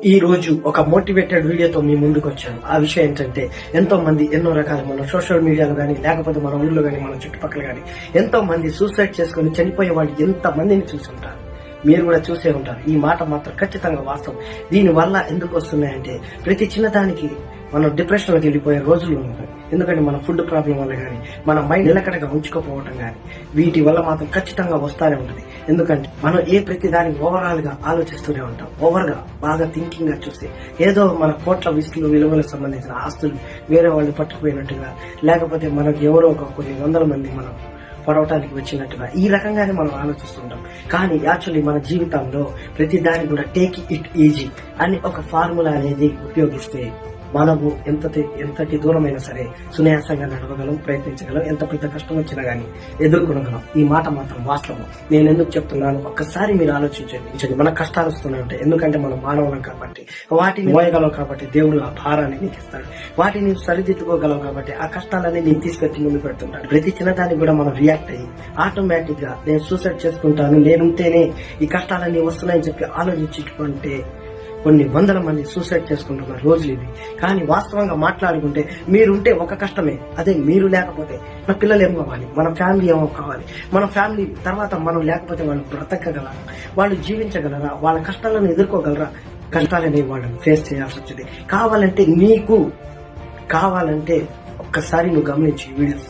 ఈ రోజు ఒక మోటివేటెడ్ వీడియోతో మీ ముందుకు వచ్చాను. ఆ విషయం ఏంటంటే, ఎంతో మంది ఎన్నో రకాల మన సోషల్ మీడియాలో గానీ, లేకపోతే మన ఊళ్ళో గానీ, మన చుట్టుపక్కల గానీ ఎంతో మంది సూసైడ్ చేసుకుని చనిపోయే వాళ్ళు ఎంత మందిని చూసి ఉంటారు. మీరు కూడా చూసే ఉంటారు. ఈ మాట మాత్రం ఖచ్చితంగా వాస్తవం. దీని వల్ల ఎందుకు వస్తున్నాయంటే, ప్రతి చిన్నదానికి మనం డిప్రెషన్ లోకి వెళ్ళిపోయే రోజులు ఉంటాయి. ఎందుకంటే మన ఫుడ్ ప్రాబ్లం వల్ల కానీ, మన మైండ్ నిలకడగా ఉంచుకోకపోవడం కానీ, వీటి వల్ల మాత్రం ఖచ్చితంగా వస్తానే ఉంటుంది. ఎందుకంటే మనం ప్రతి దానికి ఓవరాల్ గా ఆలోచిస్తూనే ఉంటాం. ఓవర్ గా బాగా థింకింగ్ గా చూస్తే ఏదో మన కోట్ల విలువలకు సంబంధించిన ఆస్తులు వేరే వాళ్ళు పట్టుకుపోయినట్టుగా, లేకపోతే మనకు ఎవరో కొన్ని వందల మంది మనం పడవటానికి వచ్చినట్టుగా ఈ రకంగానే మనం ఆలోచిస్తుంటాం. కానీ యాక్చువల్లీ మన జీవితంలో ప్రతి దానికి కూడా టేక్ ఇట్ ఈజీ అని ఒక ఫార్ములా అనేది ఉపయోగిస్తే మనము ఎంతటి దూరమైనా సరే సునాయాసంగా నడవగలం, ప్రయత్నించగలం. ఎంత పెద్ద కష్టం వచ్చినా గానీ ఎదుర్కొనగలం. ఈ మాట మాత్రం వాస్తవం. నేను ఎందుకు చెప్తున్నాను, ఒక్కసారి మీరు ఆలోచించండి. మన కష్టాలు వస్తూనే ఉంటాయి. ఎందుకంటే మనం మానవులం కాబట్టి, వాటిని మోయగలం కాబట్టి దేవుడు ఆ భారాన్ని నీకు ఇస్తాడు. వాటిని సరిదిద్దుకోగలం కాబట్టి ఆ కష్టాలన్నీ నీకు తీసుకొచ్చి ముందు పెడుతుంటాడు. ప్రతి చిన్నదానికి కూడా మనం రియాక్ట్ అయ్యి ఆటోమేటిక్ గా నేను సూసైడ్ చేసుకుంటాను, నేనుంటేనే ఈ కష్టాలన్నీ వస్తున్నాయని చెప్పి ఆలోచించుకుంటే కొన్ని వందల మంది సూసైడ్ చేసుకుంటున్న రోజులు ఇవి. కానీ వాస్తవంగా మాట్లాడుకుంటే, మీరుంటే ఒక కష్టమే, అదే మీరు లేకపోతే మన పిల్లలు ఏం కావాలి, మన ఫ్యామిలీ ఏమో కావాలి, మన ఫ్యామిలీ తర్వాత మనం లేకపోతే వాళ్ళు బ్రతకగలరా, వాళ్ళు జీవించగలరా, వాళ్ళ కష్టాలను ఎదుర్కోగలరా? కష్టాలని వాళ్ళు ఫేస్ చేయాల్సి వచ్చింది. కావాలంటే ఒక్కసారి నువ్వు గమనించి వీడియోస్